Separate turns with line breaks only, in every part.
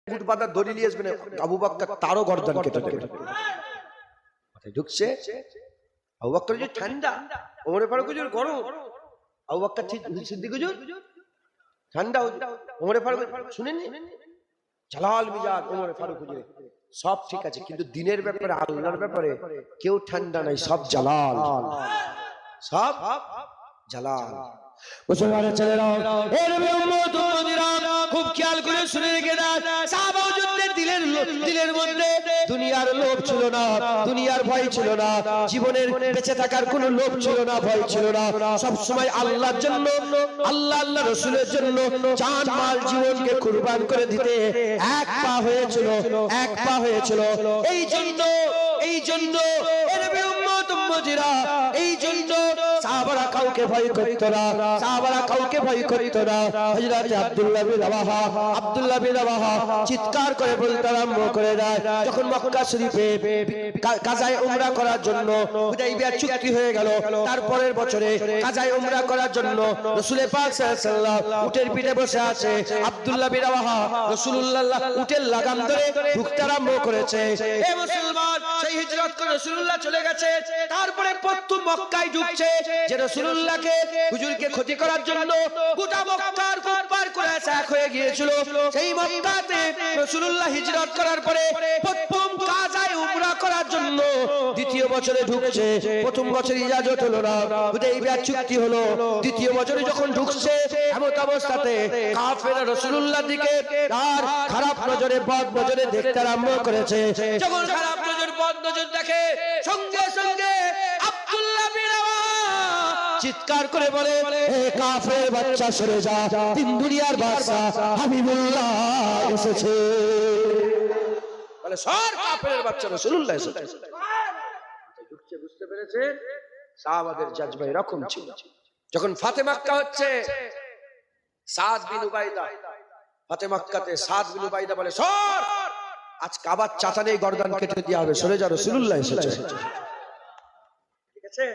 বুট বাঁধা দড়ি নিয়ে আসবেন, আবু বকর তারও গর্দান কেটে দেবে। ঢুকছে আবু বকর যে ঠান্ডা, ওমরে ফারুক হুজুর গরম। আবু বকর সিদ্দিক হুজুর ঠান্ডা, ওমরে ফারুক শুনেননি জালাল মিজাজ ওমরে ফারুক হুজুর সব ঠিক আছে, কিন্তু দিনের ব্যাপারে আল্লাহর ব্যাপারে কেউ ঠান্ডা নাই, সব জালাল, সব জালাল।
মুসলমানের ছেলেরা, এর উম্মত উম্মতিরা খুব খেয়াল করে শুনে রেখে দাও, সাহাবা হুজুরদের দিলের মধ্যে দুনিয়ার লোভ ছিল না, দুনিয়ার ভয় ছিল না, জীবনের বেঁচে থাকার কোনো লোভ ছিল না, ভয় ছিল না। সব সময় আল্লাহর জন্য, আল্লাহ রাসূলের জন্য জান মাল জীবনকে কুরবান করে দিতে এক পা হয়েছিল, এক পা হয়েছিল। এই জন্য এর উম্মত উম্মতিরা, এই জন্য সাহাবারা কাউকে ভয় করত না, সাহাবারা কাউকে ভয় করত না। হযরত আব্দুল্লাহ বিন রাওয়াহা চিৎকার করে বলতে আরম্ভ করে দেয়, যখন মক্কা শরীফে কাজায়ে উমরা করার জন্য হুদাইবিয়া চুক্তি হয়ে গেল, তারপরের বছরে কাজায়ে উমরা করার জন্য রাসূল পাক সাল্লাল্লাহু আলাইহি ওয়াসাল্লাম উটের পিঠে বসে আছে। আব্দুল্লাহ বিন রাওয়াহা রাসূলুল্লাহ উটের লাগাম ধরে ঢুকতে আরম্ভ করেছে। হে মুসলমান, সেই হিজরত করে রাসূলুল্লাহ চলে গেছে, তারপরে প্রথম মক্কায় ঢুকছে যে রাসূলুল্লাহকে হুজুরকে ক্ষতি করার জন্য গোটা মক্কার পার করে এক হয়ে গিয়েছিল। সেই মক্কাতে রাসূলুল্লাহ হিজরত করার পরে প্রথম কাজায়ে উমরা করার জন্য দ্বিতীয় বছরে ঢুকছে। প্রথম বছরে ইজাজত হলো না, হুদাইবিয়া চুক্তি হলো। দ্বিতীয় বছরে যখন ঢুকছে এমন অবস্থাতে কাফেররা রাসূলুল্লাহর দিকে আর খারাপ নজরে, বদ নজরে দেখতে আরম্ভ করেছে। যখন খারাপ নজর, বদ নজর দেখে, সঙ্গে সঙ্গে আব্দুল্লাহ বিন রাওয়াহা চিৎকার করে বলে, হে কাফের বাচ্চা সরে যা, তিন দুনিয়ার বাদশা হাবিবুল্লাহ এসেছে।
বলে সর, কাফেরের বাচ্চা রাসূলুল্লাহ এসেছে। ঢুকছে, বুঝতে পেরেছে সাহাবাদের জাজবা এরকম ছিল। যখন ফাতে মাক্কা হচ্ছে, সাদ বিন উবাইদা, ফাতে মাক্কাতে সাদ বিন উবাইদা বলে, সর, আজ কাবার চাচানে গর্দান কেটে দেওয়া হবে, সরে যা, রাসূলুল্লাহ এসেছে। ঠিক আছে,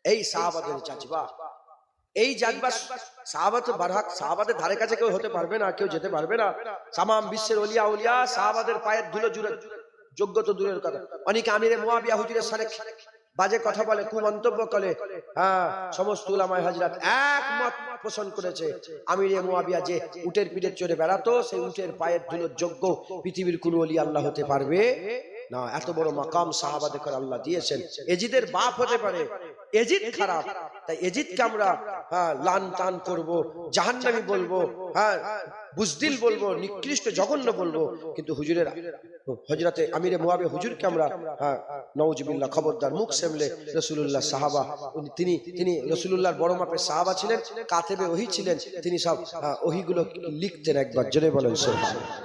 এই সাহাবাদের জাজবা, এই জাজবা সাহাবাতে বারহাক, সাহাবাদের ধারে কাছে কেউ হতে পারবে না, কেউ যেতে পারবে না। তামাম বিশ্বের ওলিয়া উলিয়া সাহাবাদের পায়ের ধুলো জুড়ে, যোগ্য তো দূরের কথা, অনেকে আমিরে মুয়াবিয়া হুজুরের সানে বাজে কথা বলে, কুমন্তব্য করে। হ্যাঁ, সমস্ত উলামায়ে হযরত একমত পোষণ করেছে, আমিরে মুয়াবিয়া যে উটের পিঠে চড়ে বেড়াতো, সেই উটের পায়ের ধুলোর যোগ্য পৃথিবীর কোন ওলি আল্লাহ হতে পারবে না। এত বড় মাকাম সাহাবাদের করে আল্লাহ দিয়েছেন। এজিদের বাপ হতে পারে, এজিদ খারাপ, তাই এজিদকে আমরা লান টান করবো, জাহান্নামী বলবো, হ্যাঁ বুজদিল বলবো, নিকৃষ্ট জঘন্য বলবো, কিন্তু হুজুরের হযরতে আমিরে মুয়াবিয়া হুজুরকে আমরা নাউজুবিল্লাহ, খবরদার, মুখ সামলে। রাসূলুল্লাহ সাহাবা, তিনি রাসূলুল্লাহর বড় মাপের সাহাবা ছিলেন, কাতেবে ওহী ছিলেন, তিনি সব ওহীগুলো লিখতেন। একবার জোরে বলেন সুবহানাল্লাহ।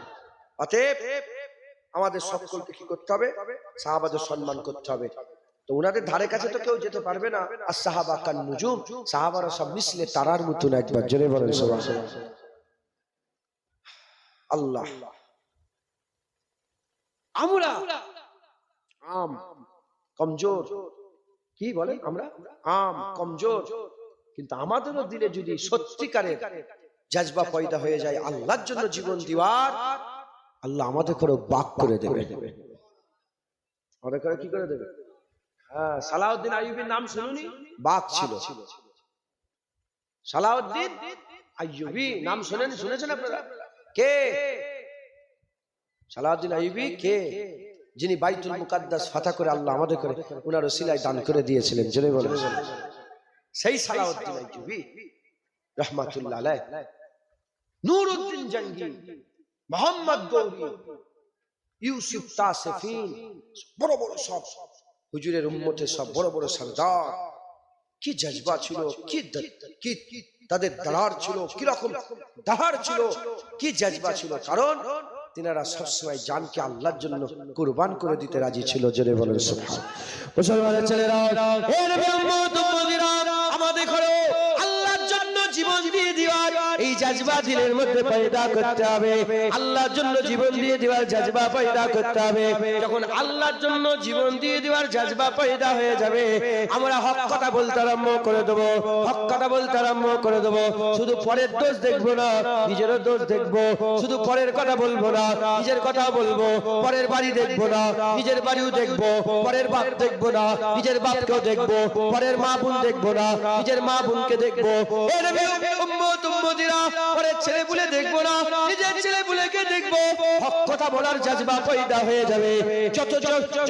অতএব আমাদের সকলকে কি করতে হবে? সাহাবাদের সম্মান করতে হবে। তো ওনাদের ধারে কাছে তো কেউ যেতে পারবে না। আর সাহাবা কান নুজুম, সাহাবারা সব মিসলে তারার মতন। একবার জোরে বলেন সুবহানাল্লাহ। আল্লাহ, আমরা আম কমজোর, কি বলেন, আমরা আম কমজোর, কিন্তু আমাদেরও দিলে যদি সত্যিকারের জাজবা পয়দা হয়ে যায় আল্লাহর জন্য জীবন দিওয়ার, আল্লাহ আমাদের করে বাক করে দেবে। আমাদের করে কি করে দেবে? হ্যাঁ, সালাউদ্দিন আইয়ুবীর নাম শুনুনি? বাক ছিল সালাউদ্দিন আইয়ুবী, নাম শুনেছেন আপনারা? কে সালাউদ্দিন আইয়ুবী? কে? যিনি বাইতুল মুকাদ্দাস ফাতা করে আল্লাহ আমাদের করে ওনার ওসিলায় দান করে দিয়েছিলেন। জেনে বলেন, সেই সালাউদ্দিন আইয়ুবী রাহমাতুল্লাহ আলাইহি, নূরউদ্দিন জঙ্গি, মোহাম্মদ গৌরী, ইউসুফ তাসিফিন, বড় বড় সব হুজুরের উম্মতের সব বড় বড় সরদার, কি জজবা ছিল, কি তাদের দাঁড়ার ছিল, কি রকম দাঁড়ার ছিল, কি জজবা ছিল। কারণ তিনারা সবসময় জানকে আল্লাহর জন্য কুরবান করে দিতে রাজি ছিল। জোরে বলেন সুবহানাল্লাহ।
মুসলমানের ছেলেরা, হে নবী উম্মত উম্মতিরা, আমাদের ঘরে আল্লাহর জন্য জীবন দিয়ে দিওয়ার এই জাজবা দিলের মধ্যে পয়দা করতে হবে, আল্লাহর জন্য জীবন দিয়ে দেওয়ার জাজবা পয়দা করতে হবে। যখন আল্লাহর জন্য জীবন দিয়ে দেওয়ার জাজবা পয়দা হয়ে যাবে, আমরা হক কথা বলতে আরম্ভ করে দেবো, হক কথা বলতে আরম্ভ করে দেবো। শুধু পরের দোষ দেখবো না, নিজেরও দোষ দেখবো। শুধু পরের কথা বলবো না, নিজের কথা বলবো। পরের বাড়ি দেখবো না, নিজের বাড়িও দেখবো। পরের বাপ দেখবো না, নিজের বাপকেও দেখবো। পরের মা বোন দেখবো না, নিজের মা বোনকে দেখবো। পরের ছেলে পুলে দেখবো না, নিজের ছেলে পুলেকে দেখবো। হক কথা বলার জাজবা পয়দা হয়ে যাবে।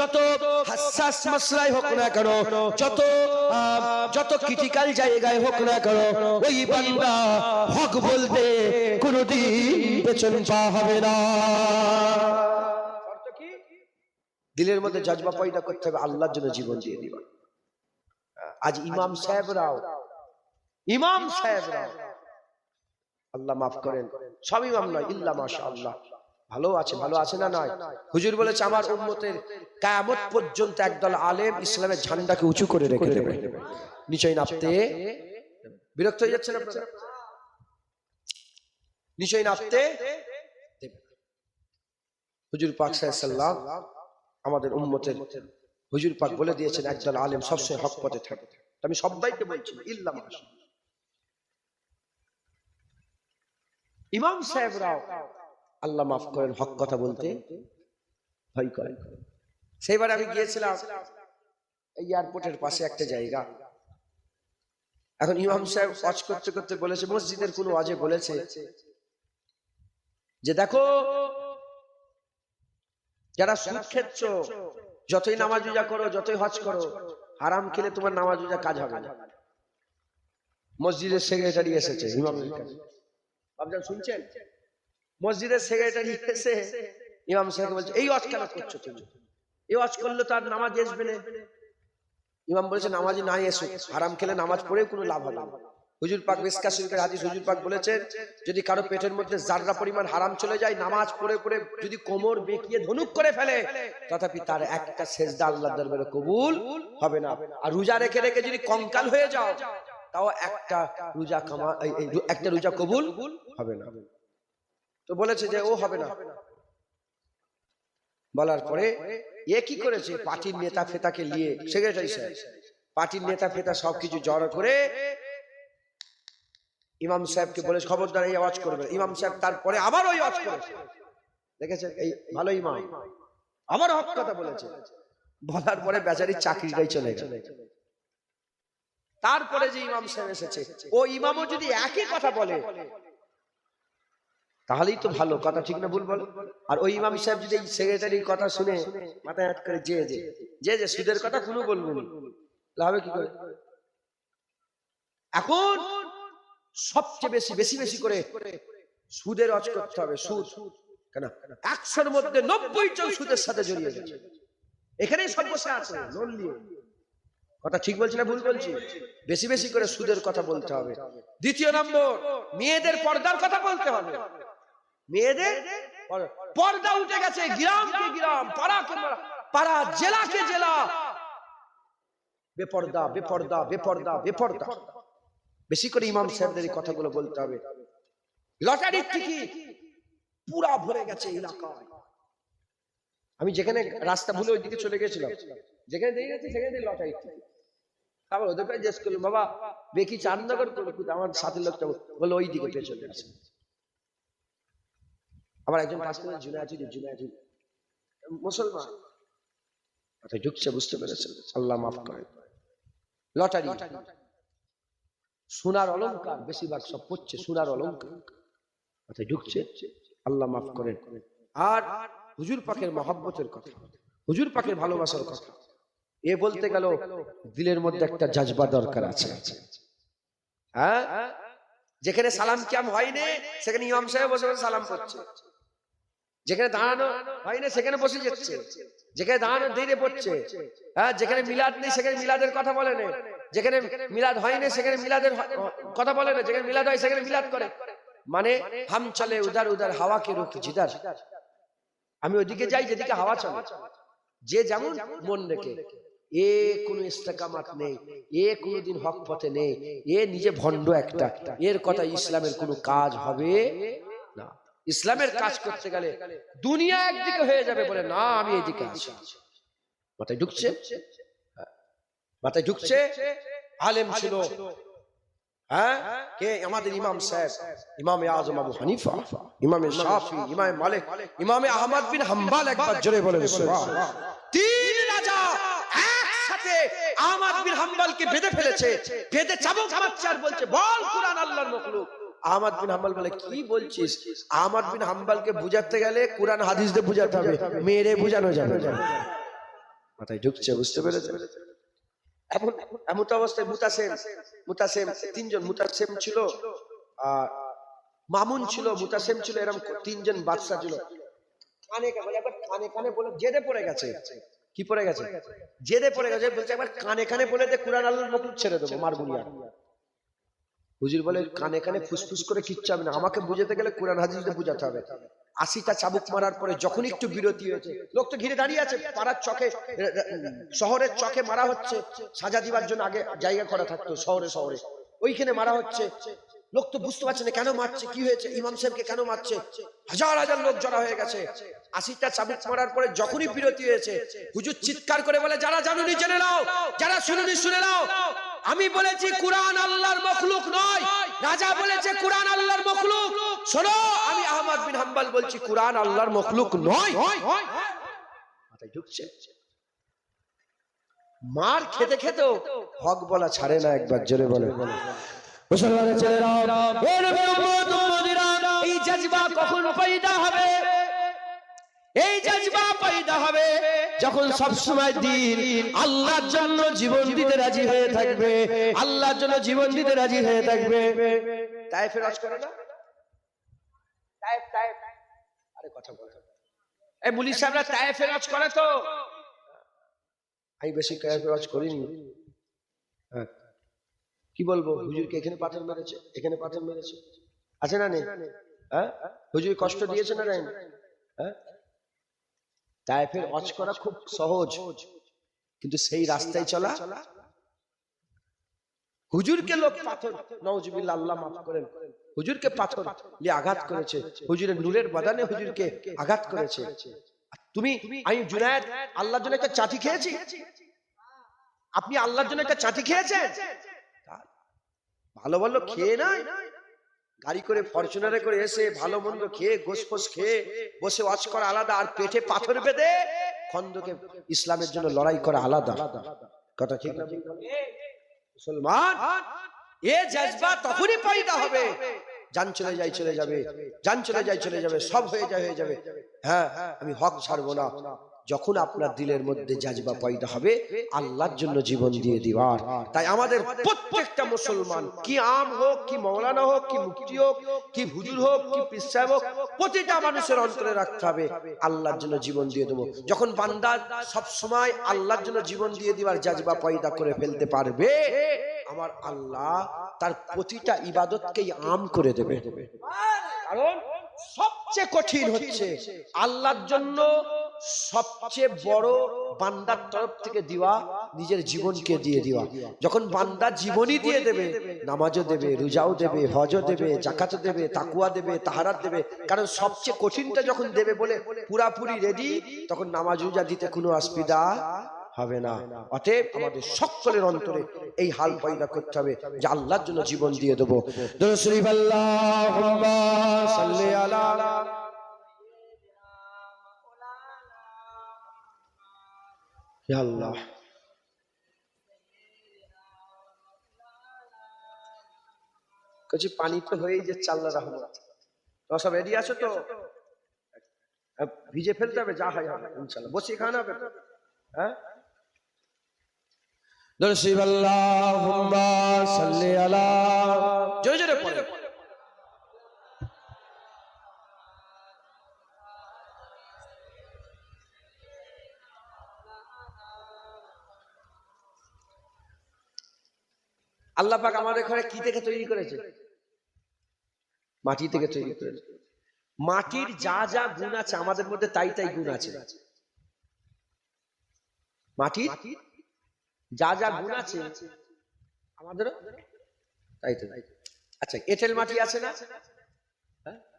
যত হাসাস মাসলাই হোক না কেন, যত ক্রিটিক্যাল জায়গায় হোক না কেন, ওই বান্দা হক বলতে কোনোদিন পেছন পা হবে না।
দিলের মধ্যে জজবা পয়দা করতে হবে, আল্লাহর জন্য জীবন দিয়ে দিবা। আজ ইমাম সাহেবরাও আল্লাহ মাফ করেন, সব ইমাম নয়, ইল্লা মাশাআল্লাহ ভালো আছে না নয়? হুজুর বলেছে আমার উম্মতের কিয়ামত পর্যন্ত একদল আলেম ইসলামের ঝান্ডাকে উঁচু করে রেখে দেবে, নিচে নামতে। বিরক্ত হয়ে যাচ্ছেন আপনারা? নিচে নামতে দেবে। হুজুর পাক সাল্লাল্লাহু আলাইহি সাল্লাম আমাদের উম্মতের হুজুর পাক বলে দিয়েছেন একদল আলেম সবসময় হক পথে থাকে। আমি সবাইকে বলছি ইল্লা মাশাআল্লাহ। ইমাম সাহেবরাও আল্লাহ মাফ করেন হক কথা বলতে ভয় করেন। সেইবার আমি গিয়েছিলাম এই এয়ারপোর্টের পাশে একটা জায়গা। এখন ইমাম সাহেব ওয়াজ করতে করতে বলেছে, মসজিদের কোন ওয়াজে বলেছে যে দেখো যারা সুদ খেচ্ছ, যতই নামাজ রোজা করো, যতই হজ করো, হারাম খেলে তোমার নামাজ রোজা কাজ হবে না। মসজিদের সেক্রেটারি এসেছে ইমামের কাছে, আপনারা শুনছেন? মসজিদের সেক্রেটারি এসে ইমাম সাহেবকে বলছে এই ওয়াজ কেন করছো তুমি? এই ওয়াজ করলে তো আর নামাজ আসবে না। ইমাম বলেছে নামাজি নাই এসো, হারাম খেলে নামাজ পড়ে কোনো লাভ হবে না। হুজুর পাক মিসকাত শরীফের হাদিস, হুজুর পাক বলেছেন যদি কারো পেটের মধ্যে জাররা পরিমাণ হারাম চলে যায়, নামাজ পড়ে পড়ে যদি কোমর বেঁকিয়ে ধনুক করে ফেলে, তথাপি তার একটা সেজদা আল্লাহর দরবারে কবুল হবে না। আর রোজা রেখে রেখে যদি কঙ্কাল হয়ে যাও, তাও একটা রোজা কবুল হবে না। তো বলেছে যে ও হবে না। বলার পরে এ কি করেছে, পার্টির নেতা ফেতাকে নিয়ে, সেক্রেটারি সাহেব পার্টির নেতা ফেতা সবকিছু জড়ো করে ইমাম সাহেবকে বলে খবরদার এই আওয়াজ করবে। ইমাম সাহেব তারপরে আবার ওই আওয়াজ করেছে, দেখেছেন এই ভালো ইমাম আবার হক কথা বলেছে। বলার পরে বেচারি চাকরিটাই চলে গেল। তারপরে যে ইমাম সাহেব এসেছে, ও ইমামও যদি একই কথা বলে তাহলেই তো ভালো কথা, ঠিক না ভুল বল? আর ওই ইমাম সাহেব যদি সেক্রেটারির কথা শুনে মাথায় হাত করে যে সুদের কথা কোনো বলবেন লাভে কি করে? এখন সবচেয়ে বেশি বেশি করে সুদের ওয়াজ করতে হবে। সুদ কেন 100-র মধ্যে 90 জন সুদের সাথে জড়িয়ে গেছে। এখানেই সব বসে আছে লোন নিয়ে। কথা ঠিক বলছি না ভুল বলছি? বেশি বেশি করে সুদের কথা বলতে হবে। দ্বিতীয় নম্বর, মেয়েদের পর্দার কথা বলতে হবে। মেয়েদের পর্দা উঠে গেছে, গ্রামকে গ্রাম, পাড়া, জেলাকে জেলা, বেপর্দা বেপর্দা বেপর্দা বেপর্দা। বেশি করে ইমাম সাহেবদের এই কথাগুলো বলতে হবে। লটারির টিকিট পুরা ভরে গেছে এলাকায়। আমি যেখানে রাস্তা ভুলে ওইদিকে চলে গেছিলাম, যেখানে দিয়ে গেছি সেখানে লটারির টিকিট। আবার ওদের কাছে জিজ্ঞেস করলাম, বাবা বেকি চাঁদনগর করবো? আমার সাথে লোকটা বললো ওই দিকে পেছনে আছে। আবার একজন পাশ করে জুনায়েদ মুসলমান মাথায় ঢুকছে, বুঝতে পেরেছেন? আল্লাহ মাফ করে। লটারি, সোনার অলংকার বেশিরভাগ সব পড়ছে, সোনার অলংকার মাথায় ঢুকছে। আল্লাহ মাফ করেন। আর হুজুর পাকের মহব্বতের কথা, হুজুর পাকের ভালোবাসার কথা এ বলতে গেল দিলের মধ্যে একটা জাজবা দরকার আছে। হ্যাঁ, যেখানে সালাম কিয়াম হয়নি সেখানে ইমাম সাহেব বসে বসে সালাম করছে, যেখানে দাঁড়ানো হয়নি সেখানে বসে যাচ্ছে, যেখানে দাঁড়ানো দেরি পড়ছে। হ্যাঁ, যেখানে মিলাদ নেই সেখানে মিলাদের কথা বলে না, যেখানে মিলাদ হয়নি সেখানে মিলাদের কথা বলে না, যেখানে মিলাদ হয় সেখানে মিলাদ করে। মানে হাম চলে উদার উদার হাওয়া কে রুখ জিদার, আমি ওইদিকে যাই যেদিকে হাওয়া চলে, যে যেমন মন রেখে। এ কোনো ইস্তেকামাত নেই, এ কোনোদিন হক পথে নেই, এ নিজে ভণ্ড একটা, এর কথা ইসলামের কোনো কাজ হবে না। ইসলামের কাজ করতে গেলে দুনিয়া একদিকে হয়ে যাবে বলে না, আমি এইদিকে আছি। মাথায় ঢুকছে? মাথায় ঢুকছে? আলেম ছিল, হ্যাঁ, কে? আমাদের ইমাম সাহেব, ইমামে আজম আবু হানিফা, ইমামে শাফি, ইমামে মালিক, ইমামে আহমদ বিন হাম্বল। একবার জোরে বলেন সুবহানাল্লাহ। তিন রাজা একসাথে আহমদ বিন হাম্বলকে বেঁধে ফেলেছে, বেঁধে চাবুক মারছে আর বলছে, বল কুরআন আল্লাহর মখলুক। আহমদ বিন হাম্বল বলে, কি বলছিস? আহমদ বিন হাম্বলকে বুঝাতে গেলে কুরআন হাদিস দিয়ে বুঝাতে হবে, মেরে বুঝানো যাবে না। মাথায় ঢুকছে? বুঝতে পেরেছে? এমন অবস্থায় মুতাসেম তিনজন, মুতাসেম ছিল, আর মামুন ছিল, মুতাসেম ছিল, এরকম তিনজন বাদশা ছিল। কানে কানে বলে জেদে পড়ে গেছে। কি পড়ে গেছে? জেদে পড়ে গেছে, বলছে একবার কানে কানে বলে দে কুরআন আল্লাহর মখলুক, ছেড়ে দেবো, মারবো না। হুজুর বলে, কানে কানে ফুসফুস করে কিচ্ছু হবে না, আমাকে বুঝাতে গেলে কুরআন হাদিস দিয়ে বুঝাতে হবে। 80টা চাবুক মারার পরে যখন একটু বিরতি হয়েছে, লোক তো ঘিরে দাঁড়িয়ে আছে, পাড়ার চকে, শহরের চকে মারা হচ্ছে, সাজা দিবার জন্য আগে জায়গা করা থাকতো শহরে, ওইখানে মারা হচ্ছে। লোক তো বুঝতে পারছে না কেন মারছে, কি হয়েছে, ইমাম সাহেবকে কেন মারছে। হাজার হাজার লোক জড়া হয়ে গেছে। 80টা চাবুক মারার পরে যখনই বিরতি হয়েছে, হুজুর চিৎকার করে বলে, যারা জানুনি জেনে নাও, যারা শুনুনি শুনে নাও, আমি বলেছি কুরআন আল্লাহর মখলুক নয়। রাজা বলেছে কুরআন আল্লাহর মখলুক। শোনো, আমি আহমদ বিন হাম্বল বলছি কুরআন আল্লাহর মখলুক নয়। মাথায় ঢুকছে? মার খেতে খেতেও হক বলা ছাড়ে না। একবার জোরে বলে
মুসলমানের ছেলেরা, এ নবী উম্মত উম্মতিরা, এই জজবা কখন পয়দা হবে? এই জজবা পয়দা হবে যখন সব সময় দিন আল্লাহর জন্য জীবন দিতে রাজি হয়ে থাকবে, আল্লাহর জন্য জীবন দিতে রাজি হয়ে থাকবে।
তায়েফে হজ করে না? তায়েফ, আরে কথা বল, এই মুলি সাহেবরা তায়েফে হজ করে তো? আমি বেশি তায়েফে হজ করিনি। হ্যাঁ, কি বলবো, হুজুরকে এখানে পাথর মেরেছে, এখানে পাথর মেরেছে, আছে না নেই? হ্যাঁ, হুজুর কষ্ট দিয়েছে না নাই? হ্যাঁ, তায়েফের হজ করা খুব সহজ, কিন্তু সেই রাস্তায় চলা। হুজুরকে লোক পাথর, নাউজুবিল্লাহ, আল্লাহ মাফ করেন, হুজুরকে পাথর দিয়ে আঘাত করেছে, হুজুরের নূরের বাদানে হুজুরকে আঘাত করেছে। তুমি, আমি জুনায়েদ আল্লাহর জন্য একটা চাটি খেয়েছি? আপনি আল্লাহর জন্য একটা চাটি খেয়েছেন? ভালো ভালো খেয়ে নাই, গাড়ি করে ফরচুনারে করে এসে ভালো মন্দ খেয়ে গোশ ফোস খেয়ে বসে ওয়াজ করা আলাদা, আর পেটে পাথর বেঁধে খন্দকে ইসলামের জন্য লড়াই করা আলাদা। কথা ঠিক না? মুসলমান, এ জজবা তখনই পয়দা হবে, জান চলে যায় চলে যাবে, জান চলে যায় চলে যাবে, সব হয়ে যাবে। হ্যাঁ, আমি হক ছাড়বো না। যখন আপনার দিলের মধ্যে জজবা পয়দা হবে আল্লাহর জন্য জীবন দিয়ে দিবার। তাই আমাদের প্রত্যেকটা মুসলমান, কি আম হোক, কি মৌলানা হোক, কি মুফতি হোক, কি হুজুর হোক, কি পীর সাহেব হোক, প্রতিটা মানুষের অন্তরে রাখতে হবে আল্লাহর জন্য জীবন দিয়ে দেবো। যখন বান্দা সব সময় আল্লাহর জন্য জীবন দিয়ে দিবার জজবা পয়দা করে ফেলতে পারবে, আমার আল্লাহ তার প্রতিটা ইবাদতকেই আম করে দেবে। কারণ সবচেয়ে কঠিন হচ্ছে আল্লাহর জন্য সবচেয়ে বড় বান্দার তরফ থেকে দেওয়া নিজের জীবনকে দিয়ে দেওয়া। যখন বান্দা জীবনই দিয়ে দেবে, নামাজও দেবে, রোজাও দেবে, হজও দেবে, যাকাতও দেবে, তাকুয়া দেবে, তাহারাত দেবে, কারণ সবচেয়ে কঠিনটা যখন দেবে বলে পুরাপুরি রেডি, তখন নামাজ রোজা দিতে কোনো অসুবিধা হবে না। অতএব আমাদের সকলের অন্তরে এই হাল পয়দা করতে হবে যে আল্লাহর জন্য জীবন দিয়ে দেবো।
দুরূদ শরীফ আল্লাহুম্মা সাল্লি আলা
ইয়া আল্লাহ। কিছু পানি তো হয়েই যাচ্ছে, আল্লাহ রহমত। তো সব রেডি আছো তো? ভিজে ফেলতে হবে, যা হয় হবে ইনশাআল্লাহ। বসে খাওয়া হবে। হ্যাঁ,
দুরূদ শরীফ আল্লাহুম্মা সাল্লি আলা,
জোরে জোরে পড়ে। আল্লাহ পাক আমাদের ঘরে কি থেকে তৈরি করেছে? মাটি থেকে তৈরি করেছে। মাটির যা যা গুণ আছে আমাদের মধ্যে তাই তাই গুণ আছে। মাটির যা যা গুণ আছে আমাদেরও তাই তো। আচ্ছা, এঁটেল মাটি আছে না?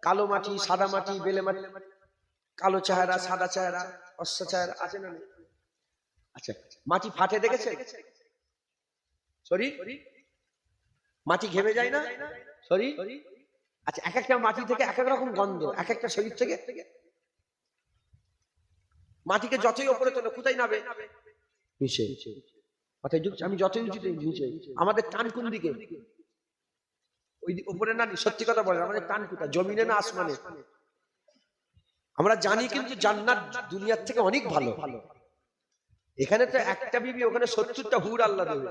কালো মাটি, সাদা মাটি, বেলে মাটি, কালো চেহারা, সাদা চেহারা, অশ্ব চেহারা আছে না? আচ্ছা, মাটি ফাটে দেখেছেন? শরীর মাটি ঘেমে যায় না শরীর? আচ্ছা, এক একটা মাটি থেকে এক এক রকম গন্ধ, এক একটা শরীর থেকে। মাটিকে যতই ওপরে তোলো কোথায় নাবে? নিচে। মাথায় ঢুকছে, আমি যতই উঁচুতে নিচে। আমাদের টান কোন দিকে? ওই উপরে না, সত্যি কথা বলেন, আমাদের টান কোথায়? জমিনে না আসমানে? আমরা জানি কিন্তু জান্নাত দুনিয়ার থেকে অনেক ভালো। এখানে তো একটা বিবি, ওখানে 70টা হুর আল্লাহ দেবে।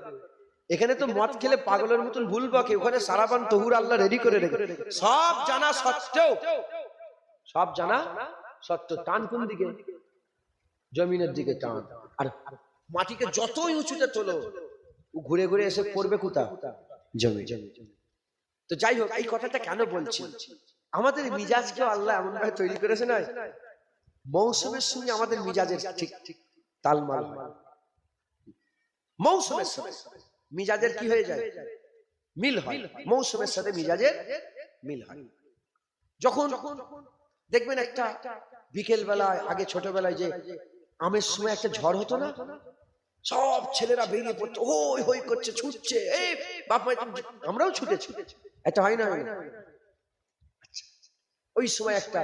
এখানে তো মদ খেলে পাগলের মতন ভুল বকে, ওখানে সারাবান তহুর আল্লাহ রেডি করে রেখে। সব জানা সত্ত্বেও, সব জানা সত্ত্বেও টান কোন দিকে? জমিনের দিকে টান। আর মাটিকে যতই উঁচুতে তোলো, ও ঘুরে ঘুরে এসে পড়বে কোথা? জমি। তো যাই হোক, এই কথাটা কেন বলছি? আমাদের মিজাজকেও আল্লাহ এমন ভাবে তৈরি করেছে না, মৌসুমের সঙ্গে আমাদের মিজাজের ঠিক ঠিক তালমাল। মৌসুমের সাথে মিজাজের কি হয়ে যায়? মিল হয়। মৌসুমের সাথে মিজাজের মিল হয়। যখন দেখবেন একটা বিকেল বেলায়, আগে ছোটবেলায় যে আমের সময় একটা ঝড় হতো না, সব ছেলেরা বেরিয়ে পড়তো, হই হই করছে, ছুটছে, এই বাপ মা, আমরাও ছুটেছি। এটা হয় না? ওই সময় একটা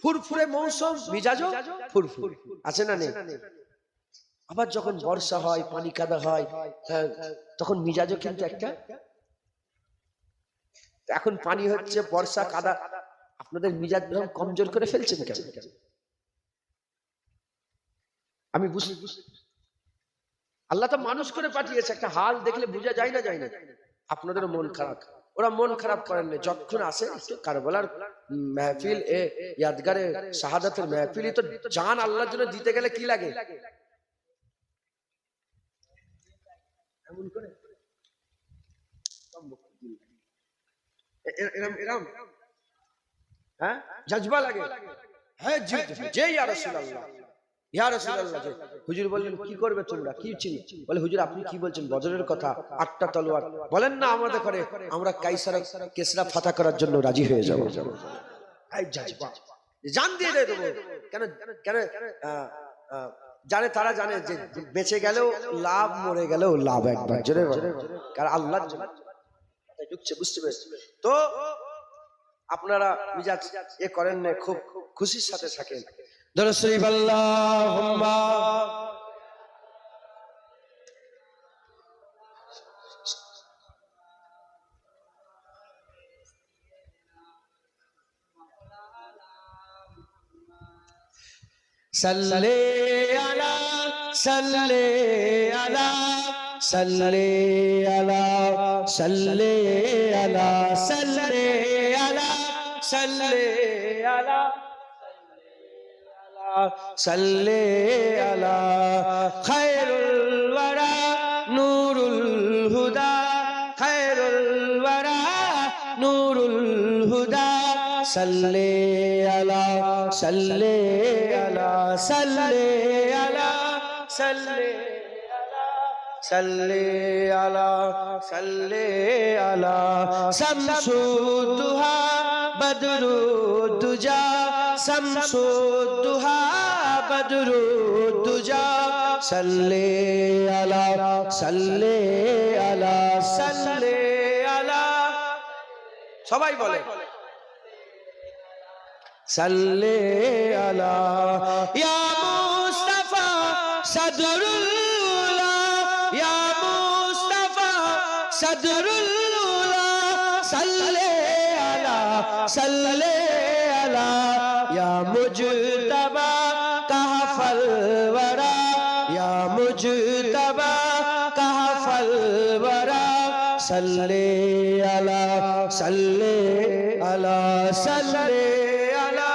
ফুরফুরে মৌসুম, মিজাজও ফুরফুর আছে না নেই? আবার যখন বর্ষা হয়, পানি কাদা হয়, তখন মিজাজও কিন্তু একটা। এখন পানি হচ্ছে, বর্ষা, কাদা, আপনাদের মিজাজ কমজোর করে ফেলছেন কেন? আমি বুঝি, আল্লাহ তো মানুষ করে পাঠিয়েছে, একটা হাল দেখলে বোঝা যায় না? যায় না? আপনাদের মন খারাপ, ওরা মন খারাপ করেন না। যখন আসে কারবালার মেহফিল, ইয়াদগারে শাহাদাতের মেহফিল, তো জান আল্লাহর জন্য দিতে গেলে কি লাগে? এমন করে এরম, হ্যাঁ, জজবা লাগে। হ্যাঁ, জি ইয়া রাসূলুল্লাহ, ইয়া রাসূলুল্লাহ। হুজুর বললেন, কি করবে তোমরা? কি চিনি? বলে, হুজুর আপনি কি বলছেন? বদরের কথা, 8টা তলোয়ার। বলেন না আমাদের করে, আমরা কাইসার কেসরা ফাতা করার জন্য রাজি হয়ে যাব। এই জজবা, জান দিয়ে দেবো। কেন? কেন? জানে, তারা জানে যে বেঁচে গেলেও লাভ, মরে গেলেও লাভ। একবার জোরে কারণ আল্লাহর জন্য ঢুকছে, বুঝতে পেরেছি তো? আপনারা মিজাজ এ করেন না, খুব খুশির সাথে থাকেন।
দরুদ শরীফ আল্লাহুম্মা সাল্লি আলা, সাল্লি আলা, সাল্লি আলা, সাল্লি আলা, সাল্লি আলা, সাল্লি আলা, সাল্লি আলা খায়রুল ওয়ারা নূরুল হুদা, খায়রুল ওয়ারা নূরুল হুদা, সাল্লি আলা, সাল্লি আলা, সাল্লি আলা, সাল্লি আলা, সাল্লি আলা, সাল্লি আলা শামসুদ দুহা বদরুদ দুজা, শামসুদ দুহা বদরুদ দুজা, সাল্লি আলা, সাল্লি আলা, সাল্লি আলা।
সবাই বলে
সাল্লি আলা ইয়া মুস্তাফা সাদরুল্লাহ, ইয়া মুস্তাফা সাদরুল্লাহ, সাল্লি আলা, সাল্লি আলা ইয়া মুজতবা কাহফল ওয়ারা, ইয়া মুজতবা কাহফল ওয়ারা, সাল্লি আলা, সাল্লি আলা, সাল্লি আলা,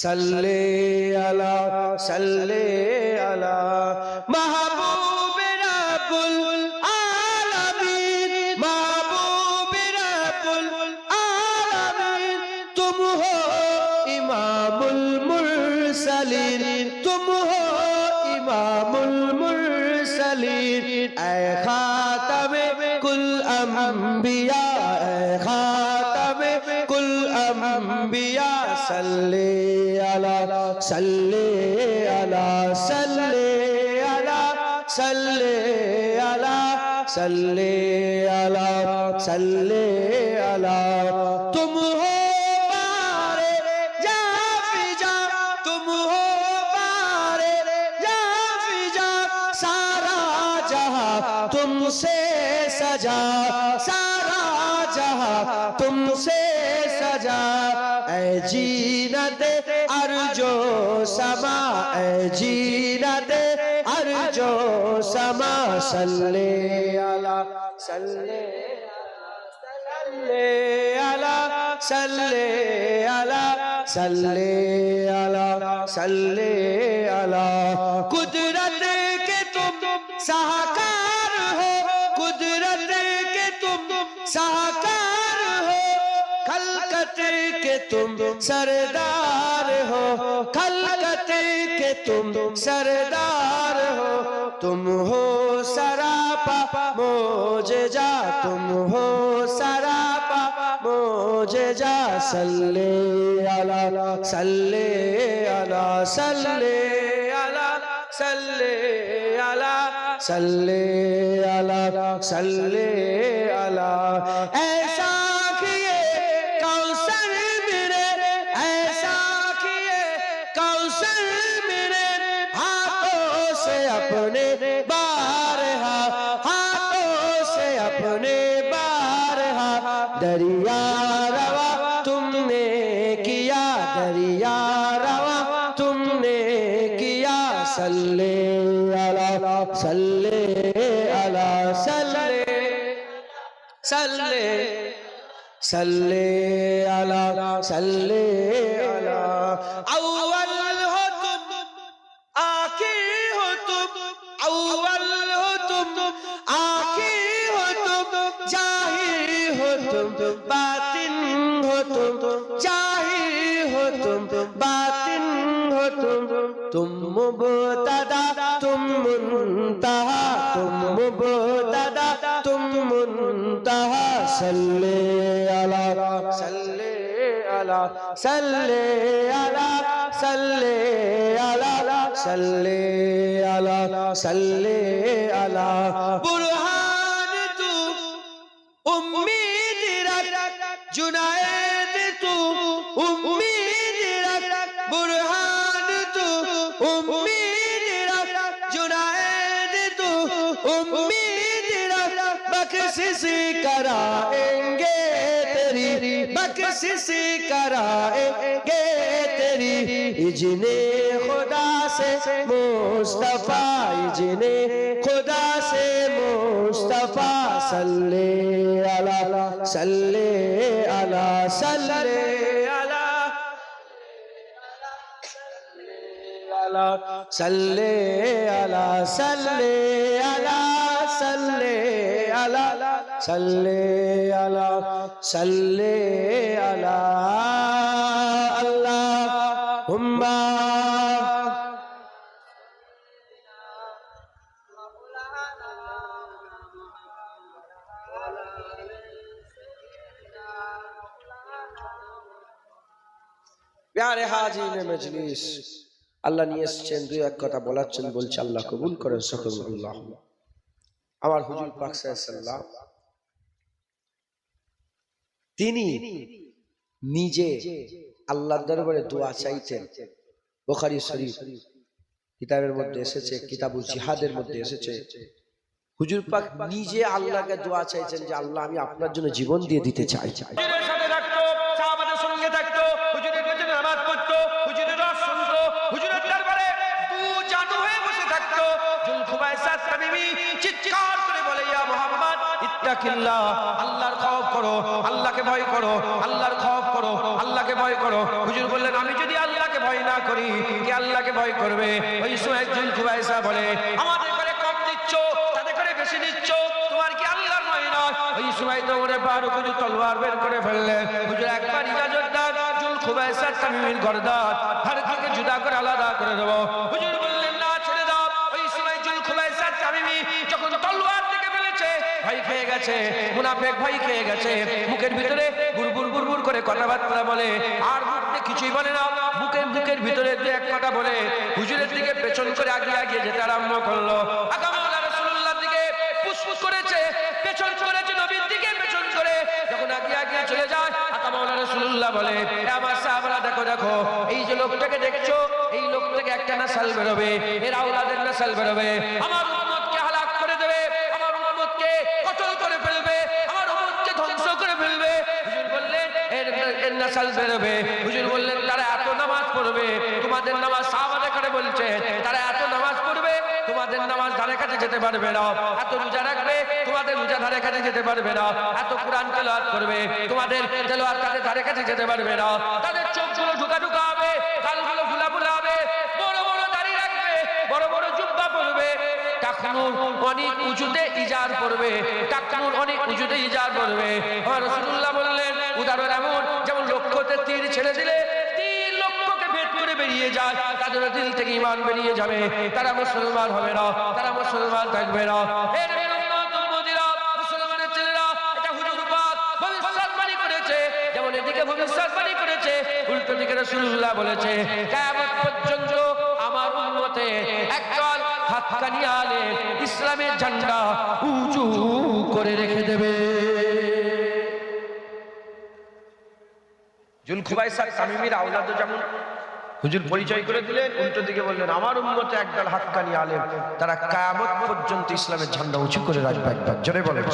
সাল্লি আলা, সাল্লি আলা মাহবুব রাব্বুল আলামিন, মাহবুব রাব্বুল আলামিন, তুম হো ইমামুল মুরসালিন, তুম হো ইমামুল اے خاتم کل انبیاء اے خاتم کل انبیاء صلی علی صلی علی صلی علی صلی علی صلی علی صلی علی تم ہو بارے جا فجا تم ہو بارے جا فجا سارا جہاں تم سے سجا سارا جہاں تم سے سجا اے جینت ارجو سما اے جینت ارجو سما صلی علی صلی علی صلی علی صلی علی صلی علی قدرت کے تم ساہکار ہو قدرت کے تم ساہکار ہو خلقت کے تم سردار ہو خلقت کے تم سردار ہو تم ہو سراپا معجزہ تم ہو سراپا معجزہ صلی علی صلی علی صلی علی صلی علی صلی علی صلی علی ایسا کیے کوثر میرے ایسا کیے کوثر میرے ہاتھوں سے اپنے بارہا ہاتھوں سے اپنے بارہا دریا روا تم نے کیا دریا روا تم نے کیا صلی علی صلی علی صلی صلی صلی علی صلی علی اول ہو تم آخر ہو تم اول ہو تم آخر ہو تم ظاہر ہو تم باطن ہو تم ظاہر ہو تم باطن ہو تم مبتدا تم منتہا تم مبتدا تم منتہا صلی علی صلی علی صلی علی صلی علی صلی علی صلی علی برہان تو امید رکھ جنید تو امید رکھ برہان تو امید رکھ جنید تو امید رکھ بخشش کرائیں گے تیری بخشش کرائیں گے تیری اجن خدا سے مصطفیٰ اجن خدا سے مصطفیٰ صلی علی صلی علی صلی علی صلی علی صلی علی صلی علی صلی علی صلی علی اللہم
প্যারে হাজির মজলিস আল্লাহ নিয়ে এসেছেন দুই এক কথা বলাচ্ছেন বলছে আল্লাহ কবুল করেন সকল আল্লাহ আমার হুজুর পাক সাল্লাল্লাহু তিনি নিজে আল্লাহর দরবারে দোয়া চাইতেন বুখারী শরীফ কিতাবের মধ্যে এসেছে কিতাবুল জিহাদের মধ্যে এসেছে হুজুর পাক নিজে আল্লাহকে দোয়া চাইছেন যে আল্লাহ আমি আপনার জন্য জীবন দিয়ে দিতে চাই হুজুরের সাথে থাকতো সাহাবাদের সঙ্গে থাকতো হুজুরের পেছনে নামাজ পড়তো হুজুরের রস শুনতো হুজুরের দরবারে দু জাদু হয়ে বসে থাকতো জুলখুবাইসা তামিমি চিৎকার করে বলে ইয়া মুহাম্মদ ইত্তাকিল্লাহ আল্লাহর খৌফ করো আল্লাহকে ভয় করো আল্লাহর খৌফ করো আল্লাহকে ভয় করো হুজুর বললেন আমি যদি আল্লাহকে ভয় না করি কি আল্লাহকে ভয় করবে ওই সময় জুলখুবাইসা বলে আমাদের করে কম দিচ্ছ তাদের করে বেশি দিচ্ছ তোমার কি আল্লাহর ভয় নয় ওই সময় তো ওরে বারো হুজুর তলোয়ার বের করে ফেললেন হুজুর একবার ইজাজত দাও জুলখুবাইসা তামিমির গর্দান হাড় থেকে জুদা করে আলাদা করে দেবো হুজুর বললেন না ছেড়ে দাও ওই সময় জুলখুবাইসা তামিমি যখন তলোয়ার গেছে, মুনাফিক ভয় খেয়ে গেছে, মুখের ভিতরে বুরবুর বুরবুর করে কথাবার্তা বলে, আর মুখে কিছুই বলে না, মুখের ভিতরে দু এক কথা বলে হুজুরের দিকে পেছন করে আগিয়ে যেতে আরম্ভ করলো। আকা মাওলানা রাসূলুল্লাহর দিকে ফুসফুস করেছে, পেছন করেছে নবীর দিকে পেছন করে, যখন আগিয়ে চলে যায় আকা মাওলানা রাসূলুল্লাহ বলে, আমার সাহাবারা দেখো দেখো, এই যে লোকটাকে দেখছো, এই লোক থেকে একটা নাসাল বেরোবে, এর আওলাদের নাসাল বেরোবে, আমার উম্মতকে হালাক করে দেবে, আমার উম্মতকে কতল করে ফেলবে, আমার উম্মতকে ধ্বংস করে ফেলবে। হুজুর বললেন এর নাসাল বেরোবে। হুজুর বললেন তারা এত নামাজ পড়বে, তোমাদের নামাজ সাহাবারা করে বলছে, তারা এত নামাজ পড়বে তোমাদের নামাজ ধারে কাছে যেতে পারবে না, এত রোজা রাখবে তোমাদের রোজা ধারে কাছে যেতে পারবে না, এত কোরআন তেলাওয়াত করবে তোমাদের তেলাওয়াত তাদের ধারে কাছে যেতে পারবে না, তাদের চোখগুলো ঢুকা ঢুকা হবে, গালগুলো ফুলা ফুলা হবে, বড় বড় দাড়ি রাখবে, বড় বড় জুব্বা পরবে, টাকনুর অনেক উঁচুতে ইজার পরবে, টাকনুর অনেক উঁচুতে ইজার পরবে। রাসূলুল্লাহ বললেন উদাহরণ এমন যেমন লক্ষ্যতে তীর ছেড়ে দিলে তীর লক্ষ্যকে ভেদ করে বেরিয়ে যায়, তাদের দিল থেকে ঈমান বেরিয়ে যাবে, তারা মুসলমান হবে না, তারা মুসলমান থাকবে না। মুসলমানের ছেলেরা এটা হুজুর পাক ভবিষ্যৎবাণী করেছে, যেমন এদিকে ভবিষ্যৎবাণী করেছে, উল্টো দিকে রাসূলুল্লাহ বলেছে কিয়ামত পর্যন্ত আমার উম্মতে একদল হাক্কানি আলেম ইসলামের ঝান্ডা উঁচু করে রেখে দেবে। জুলখুবাইসা তামিমির আওলাদ যেমন হুজুর পরিচয় করে দিলেন, উল্টো দিকে বললেন আমার উম্মতে একদল হাক্কানি আলেম, তারা কিয়ামত পর্যন্ত ইসলামের ঝান্ডা উঁচু করে রাখবে। একবার জোরে বলেন।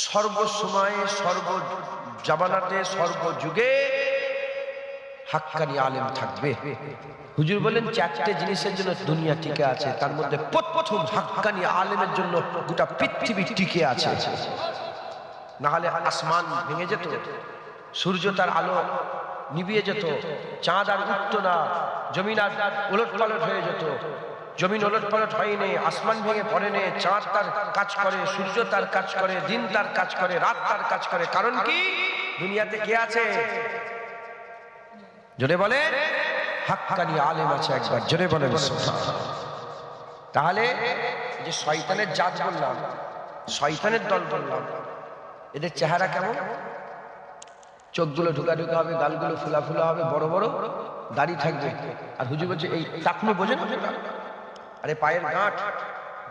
সর্বসময়ে সর্ব জামানাতে সর্বযুগে হাক্কানি আলেম থাকবে। হুজুর বলেন চারটে জিনিসের জন্য দুনিয়া টিকে আছে, তার মধ্যে প্রথম হাক্কানি আলেমের জন্য গোটা পৃথিবী টিকে আছে। না হলে আসমান ভেঙে যেত, সূর্য তার আলো নিভিয়ে যেত, চাঁদ আর উঠত না, জমিন আর ওলট পালট হয়ে যেত। জমিন ওলট পালট হয়নি, আসমান ভেঙে পড়েনি, চাঁদ তার কাজ করে, সূর্য তার কাজ করে, দিন তার কাজ করে, রাত তার কাজ করে। কারণ কি? দুনিয়াতে কে আছে? জোরে বলে হাক্কানি আলেম আছে। একবার জোরে বলেন। তাহলে যে শয়তানের জাত বললাম, শয়তানের দল বললাম, এদের চেহারা কেমন? চোখগুলো ঢুকা ঢুকা হবে, গালগুলো ফুলা ফুলা হবে, বড় বড় দাড়ি থাকবে। আর হুজুর বলছে এই টাকনু বোঝেন? আরে পায়ের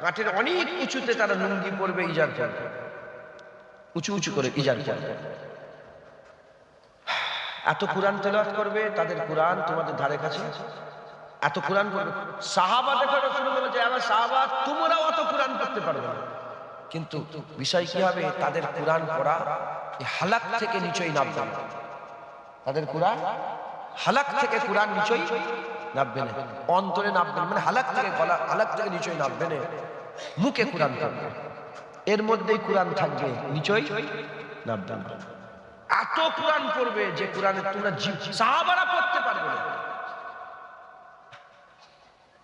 গাঁটের অনেক উঁচুতে তারা লুঙ্গি পরবে, ইজার করবে, উঁচু উঁচু করে ইজার করবে। এত কোরআন তেলাওয়াত করবে, তাদের কোরআন তোমাদের ধারে কাছে, এত কোরআন করবে। সাহাবা দেখো রাসূলুল্লাহ বলেছে আমার সাহাবা তোমরাও অত কোরআন পড়তে পারবে না, কিন্তু বিষয় কি হবে? তাদের কোরআন পড়া এই হালাক থেকে নিচই নামবে না। তাদের কোরআন হালাক থেকে কোরআন নিচই নামবে না, অন্তরে নামবে না, মানে হালাক থেকে গলা, হালাক থেকে নিচই নামবে না, মুখে কোরআন থাকবে, এর মধ্যেই কোরআন থাকবে, নিচই নামবে না। এত কোরআন পড়বে যে কোরআনে তোমরা সাহাবারা পড়তে পারবে না।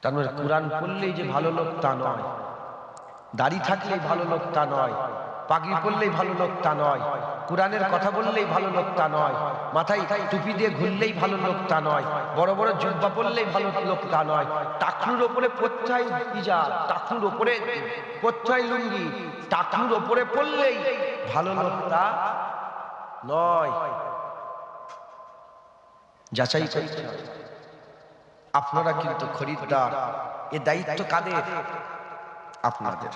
তার মানে কোরআন পড়লেই যে ভালো লোক তা নয়, দাড়ি থাকলেই ভালো লোক তা নয়, পাগড়ি পরলেই ভালো লোক তা নয়, কোরআনের কথা বললেই ভালো লোক তা নয়, মাথায় টুপি দিয়ে ঘুরলেই ভালো লোক তা নয়, বড় বড় জুব্বা পরলেই ভালো লোক তা নয়, টাকনুর ওপরে পড়তে হয় ইজার, টাকনুর ওপরে পড়তে হয় লুঙ্গি, টাকনুর ওপরে পড়লেই ভালো লোক তা নয়। যাচাই করতে হবে। আপনারা কিন্তু খরিদ্দার, এ দায়িত্ব কাদের? আপনাদের।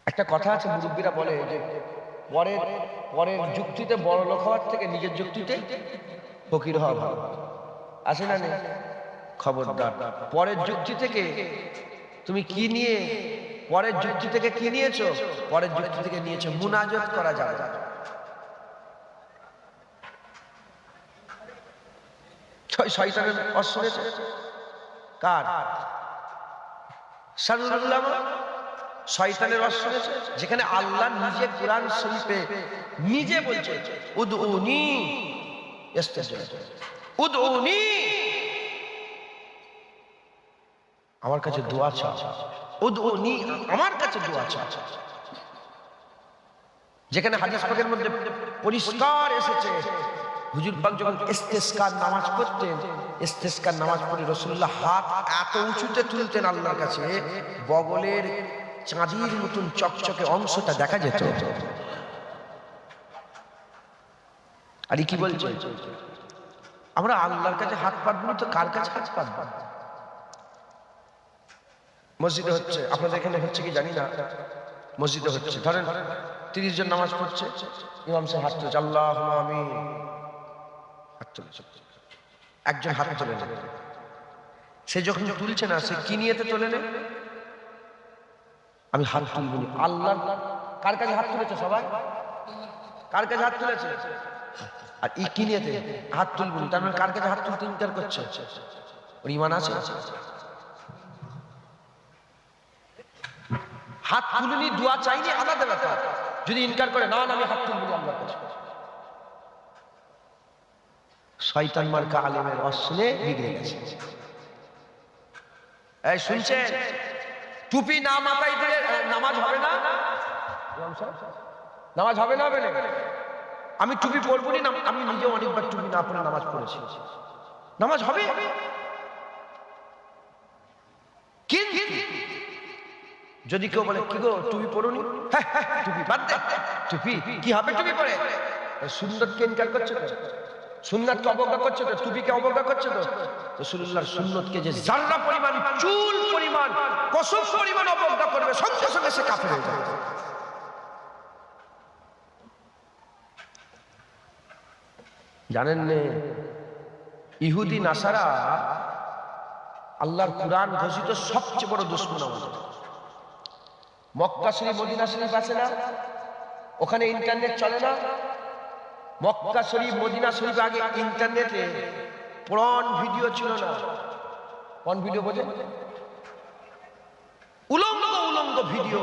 একটা কথা আছে, মুরব্বীরা বলে যে পরের যুক্তিতে বড় লোক হওয়ার থেকে নিজের যুক্তিতে ফকির হওয়া ভালো। আছে না নেই? খবরদার, পরের যুক্তি থেকে তুমি কি নিয়ে, পরের যুক্তি থেকে কি নিয়েছো? পরের যুক্তি থেকে নিয়েছো মুনাজাত করা যাবে না। শয়তানের অস্ত্র কার? সারুল্লাহ শয়তানের অস্ত্র, যেখানে আল্লাহ নিজে কোরআন শরীফে নিজে বলছে উদউনি ইস্তাজিব, উদউনি আমার কাছে দোয়া চাও, উদউনি আমার কাছে দোয়া চাও। যেখানে হাদিস পাকের মধ্যে পরিষ্কার এসেছে হুজুর পাক যখন ইস্তেসকার নামাজ পড়তেন, ইস্তেসকার নামাজ পড়ে রাসূলুল্লাহ হাত এত উঁচুতে তুলতেন আল্লাহর কাছে, বগলের চাঁদির মতন চকচকে অংশটা দেখা যেত। আর কি বলছে, আমরা আল্লাহর কাছে হাত পাতবো তো কার কাছে হাত পাতবো? মসজিদে হচ্ছে, আপনাদের এখানে হচ্ছে কি জানি না, মসজিদে হচ্ছে, ধরেন 30 জন নামাজ পড়ছে, ইমাম সাহেব হাত তুলছে, আল্লাহুম্মা আমিন, হাত তুলছে, একজন হাত তুলে না। সে যখন তুলছে না, সে কি নিয়েতে তোলে না? আমি হাত তুলব না। আল্লাহ কার কাছে হাত তুলেছে? সবাই কার কাছে হাত তুলেছে? আর ই কি নিয়েতে হাত তুলব না, তার মানে কার কাছে হাত তুলতে ইনকার করছে? ওর ঈমান আছে? হাত তুলনি, দোয়া চাইনি, আলাদা ব্যাপার। যদি ইনকার করে না না আমি হাত তুলব না আল্লাহর কাছে, শয়তান মার্কা আলেমের অশ্নে বিগড়ে গেছে। এই শুনছেন, টুপি না মাথায় দিলে নামাজ হবে না? নামাজ হবে না? হবে না? আমি টুপি পরবো না, আমি নিজেও অনেকবার টুপি না পরে নামাজ পড়েছি, নামাজ হবে? কিন্তু যদি কেউ বলে কি গো টুপি পরুনি, টুপি বাদ দে, টুপি কি হবে টুপি পরে? সুন্নতকে ইনকার করছে তো, সুন্নাতকে অবজ্ঞা করছে তো, টুপিকে অবজ্ঞা করছে তো। রাসূলুল্লাহর সুন্নতকে যে জাররা পরিমাণ, চুল পরিমাণ, কসম পরিমাণ অবজ্ঞা করবে, সঙ্গে সঙ্গে সে কাফের হয়ে যাবে। জানেন না, ইহুদি নাসারা আল্লাহর কুরআন ঘোষিত সবচেয়ে বড় দুশমন আমাদের। মক্কা শরীফ মদিনা শরীফ আছে না, ওখানে ইন্টারনেট চলে না। মক্কা শরীফ মদিনা শরীফ আগে ইন্টারনেটে পর্ন ভিডিও ছিল না। পর্ন ভিডিও বোঝে? উলঙ্গ উলঙ্গ ভিডিও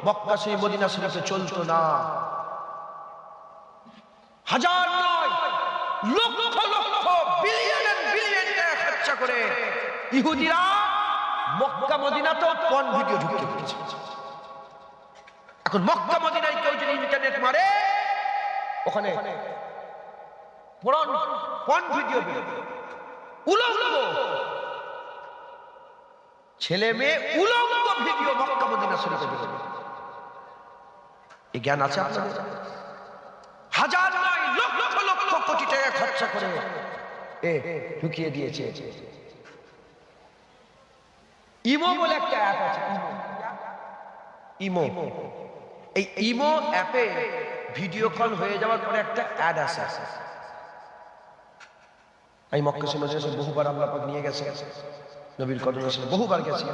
মক্কা শরীফ মদিনা শরীফে চলতো না। হাজার নয়, লক্ষ লক্ষ, বিলিয়ন বিলিয়ন টাকা খরচা করে ইহুদিরা মক্কা মদিনাতেও পর্ন ভিডিও ঢুকিয়ে দিয়েছে। এখন মক্কা মদিনায় কেউ যদি ইন্টারনেট মারে, ওখানে পর্ন ভিডিও উলঙ্গ ছেলে মেয়ে উলঙ্গ ভিডিও মক্কা মদিনা শরীফে বেরোবে। এই জ্ঞান আছে আপনাদের? হাজার নয়, লক্ষ লক্ষ কোটি টাকা খরচা করে ঢুকিয়ে দিয়েছে। ইমো বলে একটা অ্যাপ আছে, ইমো। এই ইমো অ্যাপে ভিডিও কল হয়ে যাওয়ার পরে একটা অ্যাড আসে। আমি মক্কা শরীফে বহুবার আল্লাহ পাক নিয়ে গেছে, নবীর কদমে বহুবার গেছি।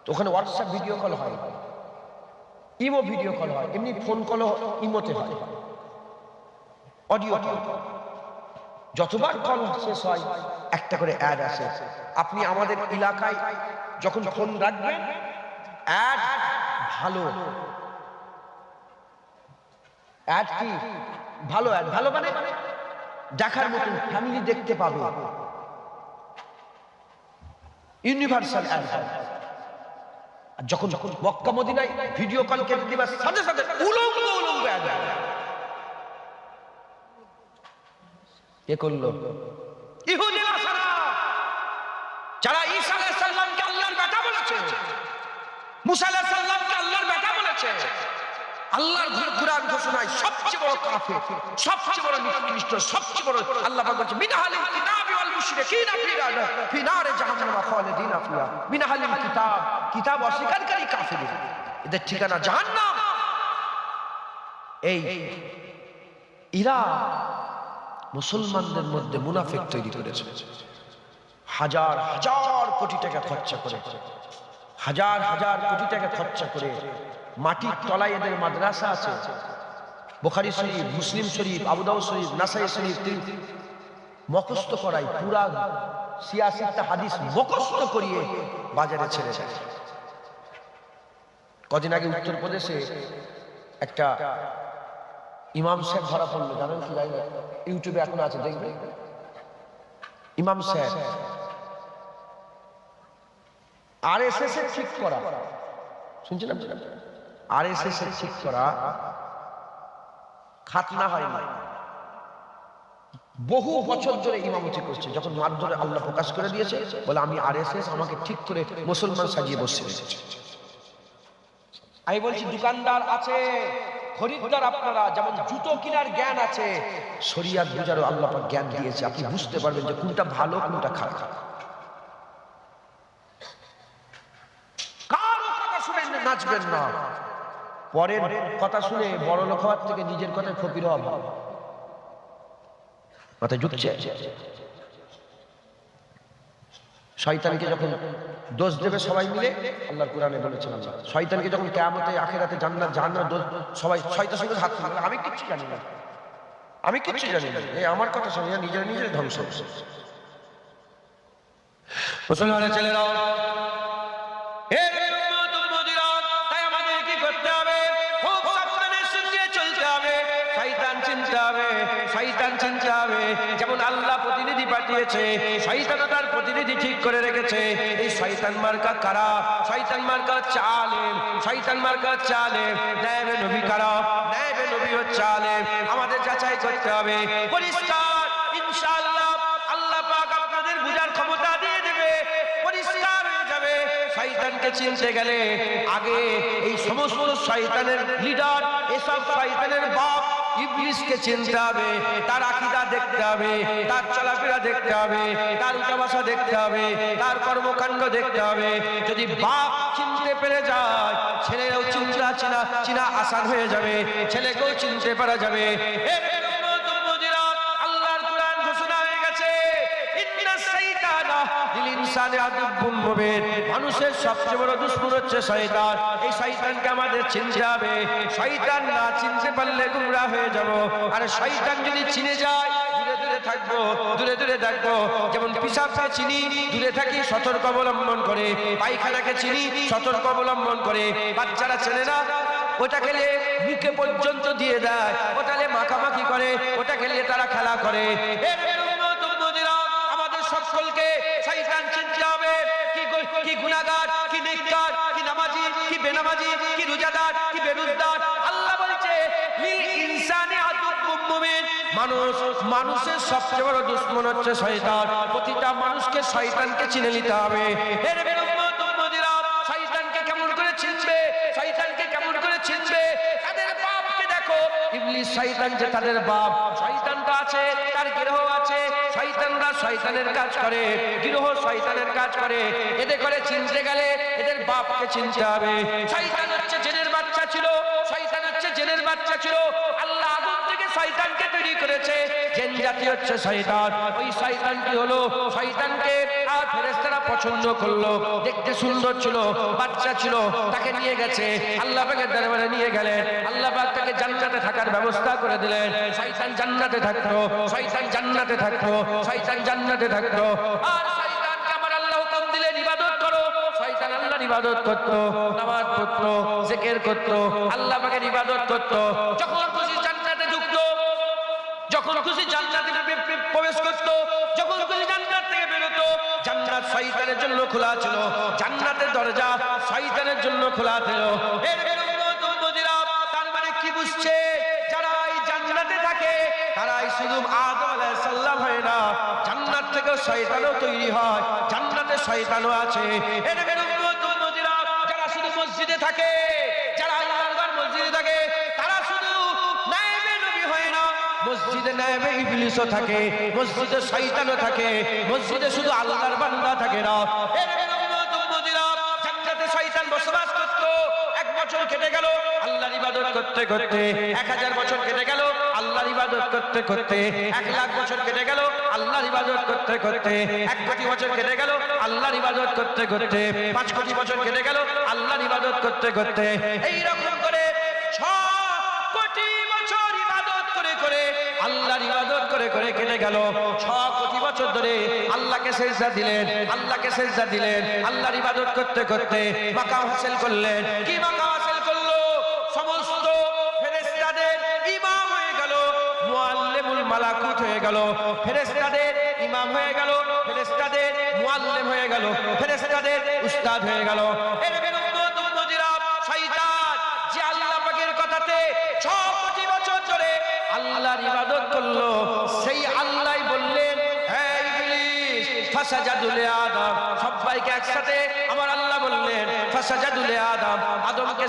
তো ওখানে হোয়াটসঅ্যাপ ভিডিও কল হয়, ইমো ভিডিও কল হয়, এমনি ফোন কলও ইমোতে হয়, অডিও কল। যতবার কল শেষ হয় একটা করে অ্যাড আসে। আপনি আমাদের এলাকায় যখন ফোন রাখবেন, অ্যাড ভালো, অ্যাড কি ভালো, অ্যাড ভালো মানে দেখার মতন, ফ্যামিলি দেখতে পাবে, ইউনিভার্সাল অ্যাড। আর যখন যখন মক্কা মদিনায় ভিডিও কল কেটে দিবার সাথে সাথে উলঙ্গ উলঙ্গ অ্যাড। কে করলো? ইহুদি নাসারা, যারা ঈসা আলাইহিস সালামকে আল্লাহর বেটা বলেছে, মুসা আলাইহিস সালামকে আল্লাহর বেটা বলেছে। আল্লাহর কুরআন ঘোষণায় সবচেয়ে বড় কাফের, সবচেয়ে বড় নিকৃষ্ট, সবচেয়ে বড়। আল্লাহ পাক বলেছে মিনাহালিল কিতাবি ওয়াল মুশরিকিনা ফি নারে জাহান্নাম খালিদিনা ফিহা। মিনাহালিল কিতাব, কিতাব অস্বীকারী কাফের, এদের ঠিকানা জাহান্নাম। এই এরা মুসলমানদের মধ্যে মুনাফিক তৈরি করেছে। হাজার হাজার কোটি টাকা খরচা করে, হাজার হাজার কোটি টাকা খরচা করে মাটির তলায় এদের মাদ্রাসা আছে। বুখারী শরীফ, মুসলিম শরীফ, আবু দাউদ শরীফ, নাসাই শরীফ মুখস্থ করাই, পুরা 86টা হাদিস মুখস্থ করিয়ে বাজারে ছেড়ে যায়। কদিন আগে উত্তরপ্রদেশে একটা ইমাম সাহেব ধরা পড়লো, জানেন কি? জানি না, ইউটিউবে এখন আছে, দেখবেন। ইমাম সাহেব আরএসএস এর ঠিক করা, শুনছেন আপনারা? আরএসএস এর ঠিক করা খাতনা হয়নি, বহু বছর ধরে ইমামতি করছে, যখন মাধ্যমে আল্লাহ প্রকাশ করে দিয়েছে বলে আমি আরএসএস, আমাকে ঠিক করে মুসলমান সাজিয়ে বসে রেখেছে। আমি বলছি দোকানদার আছে, খরিদ্দার আপনারা, যেমন জুতো কেনার জ্ঞান আছে, শরিয়াত বুঝারও আল্লাহ পাক জ্ঞান দিয়েছে। আপনি বুঝতে পারবেন যে কোনটা ভালো কোনটা খারাপ। কারো কথা শুনে নাচবেন না, পরের কথা শুনে বড় লোক হওয়ার থেকে নিজের কথায় ফকির হওয়া ভালো। মাথায় ঢুকছে? শয়তানকে যখন দোষ দেবে সবাই মিলে, আল্লাহর কোরআনে বলেছেন আল্লাহ শয়তানকে যখন কিয়ামতে আখিরাতে জান্নাত জাহান্নাম দোষ সবাই শয়তানের সঙ্গে হাত তুলবে, আমি কিচ্ছু জানি না, আমি কিচ্ছু জানি না, এই আমার কথা শুনে নিজের নিজের ধ্বংস।
মুসলমানের ছেলেরা, হে উম্মত উম্মতিরা, তাই আমাদের কি করতে হবে? খুব সাবধানের সঙ্গে চলতে হবে, শয়তান চিনতে হবে, শয়তান চিনতে হবে। যেমন আল্লাহ প্রতিনিধি পাঠিয়েছে, শয়তানও তার প্রতিনিধি ঠিক করে রেখেছে। এই শয়তান মার্কা কারা? শয়তান মার্কা হচ্ছে আলেম, শয়তান মার্কা হচ্ছে আলেম। নায়েবে নবী কারা? নায়েবে নবী হচ্ছে আলেম। আমাদের যাচাই করতে হবে পরিষ্কার। ইনশাআল্লাহ আল্লাহ পাক আপনাদের বুঝার ক্ষমতা দিয়ে দেবে, পরিষ্কার হয়ে যাবে। শয়তানকে চিনতে গেলে আগে এই সমস্ত শয়তানের লিডার, এসব শয়তানের বাপ ইবলিসকে চিনতে হবে, তার আকীদা দেখতে হবে, তার চলাফেরা দেখতে হবে, তার উঠাবসা দেখতে হবে, তার কর্মকাণ্ড দেখতে হবে। যদি বাপ চিনতে পেরে যায়, ছেলেও চিনা আসান হয়ে যাবে, ছেলেকেও চিনতে পারা যাবে। আল্লাহর কোরআন ঘোষণা হয়ে গেছে, ইন্নাস শাইতানা লিল ইনসানি আদুব্বুম মুবিন। মানুষের সবচেয়ে বড় দুশমন হচ্ছে শয়তান। এই শয়তানকে আমাদের চিনতে হবে। শয়তান না চিনতে পারলে গুমরাহ হয়ে যাব। আর শয়তান যদি চিনে যায়, দূরে দূরে থাকবো, দূরে দূরে থাকবো। যেমন পিশাবকে চিনি, দূরে থাকি, সতর্ক অবলম্বন করে। পায়খানাকে চিনি, সতর্ক অবলম্বন করে। বাচ্চারা চেনে না, ওটা খেলে মুখে পর্যন্ত দিয়ে দেয়, ওটা মাখামাখি করে, ওটা খেলে তারা খেলা করে। আমাদের সকলকে শয়তান চিনতে হবে। কি গুনাহগার, কি নেককার, কি নামাজি, কি বেনামাজি, কি রোজাদার, কি বেরোজগার। আল্লাহ বলছে লিল ইনসানি আদুব্বুম মুবিন। মানুষের সবচেয়ে বড় দুশমন হচ্ছে শয়তান। প্রতিটা মানুষকে শয়তানকে চিনে নিতে হবে। শয়তানকে কেমন করে চিনবে? শয়তানকে কেমন করে চিনবে? তাদের বাপকে দেখো। ইবলিস শয়তান যে তাদের বাপ, শয়তানটা আছে, তার গৃহ আছে, শয়তানরা শয়তানের কাজ করে, গৃহ শয়তানের কাজ করে। এদের করে চিনতে গেলে এদের বাপকে চিনতে হবে। শয়তান হচ্ছে জিনের বাচ্চা ছিল, শয়তান হচ্ছে জিনের বাচ্চা ছিল। আল্লাহ আগুন থেকে শয়তানকে তৈরি করেছে, জিন জাতি হচ্ছে শয়তান। ওই শয়তানটি হলো, শয়তানকে আর ফেরেশতারা পছন্দ করলো, দেখতে সুন্দর ছিল, বাচ্চা ছিল, তাকে নিয়ে গেছে আল্লাহ পাকের দরবারে নিয়ে গেলেন। আল্লাহ পাক তাকে জান্নাতে থাকার ব্যবস্থা করে দিলেন। শয়তান জান্নাতে থাকতো, শয়তান জান্নাতে থাকতো, শয়তান জান্নাতে থাকতো। আর শয়তানকে আমার আল্লাহ হুকুম দিলেন ইবাদত করো। শয়তান আল্লাহর ইবাদত করতো, নামাজ পড়তো, জিকির করতো, আল্লাহ পাকের ইবাদত করতো। যখন খুশি জান্নাতে ঢুকতো, যখন খুশি জান্নাতে প্রবেশ করতো, যখন খুশি জান্নাত থেকে বেরোতো। জান্নাত শয়তানের জন্য খোলা ছিল, জান্নাতের দরজা শয়তানের জন্য খোলা ছিল। তার মানে কি বুঝছে? যারা এই জান্নাতে থাকে তারাই শুধু আদম আলাইহিস সালাম হয় না, জান্নাত থেকে শয়তানও তৈরি হয়, জান্নাতে শয়তানও আছে। যারা শুধু মসজিদে থাকে, যারা আল্লাহর ঘর মসজিদে থাকে, তারা শুধু নায়েবে নবী হয় না, মসজিদে নায়েবে ইবলিসও থাকে, মসজিদে শয়তানও থাকে, মসজিদে শুধু আল্লাহর বান্দা থাকে না। জান্নাতে শয়তান বসবাস করত। 1 বছর কেটে গেল আল্লাহর ইবাদত করতে করতে, 1000 বছর কেটে গেল আল্লাহর ইবাদত করতে করতে, 1 লাখ বছর কেটে গেল আল্লাহর ইবাদত করতে করতে, 1 কোটি বছর কেটে গেল আল্লাহর ইবাদত করতে করতে, 5 কোটি বছর কেটে গেল আল্লাহর ইবাদত করতে করতে। এই রকম করে 6 কোটি বছর ইবাদত করে করে, আল্লাহর ইবাদত করে করে কেটে গেল। 6 কোটি বছর ধরে আল্লাহকে সিজদা দিলেন, আল্লাহকে সিজদা দিলেন, আল্লাহর ইবাদত করতে করতে মাকাম হাসিল করলেন। কি মাকাম হাসিল করলো? সমস্ত ফেরেশতাদের ইমাম হয়ে গেল, মুআল্লিমুল মালাকুত হয়ে গেল, ফেরেশতাদের ইমাম হয়ে গেল, ফেরেশতাদের মুআল্লিম হয়ে গেল, ফেরেশতাদের উস্তাদ হয়ে গেল। শয়তান যে আল্লাহ পাকের কথাতে 6 কোটি বছর ধরে
আল্লাহর ইবাদত করলো, সেই আল্লাহ বললেন হে ইবলিস ফাসাজাদু লিআদম, সবাইকে একসাথে আমার আল্লাহ বললেন ফাসাজাদু লিআদম, আদমকে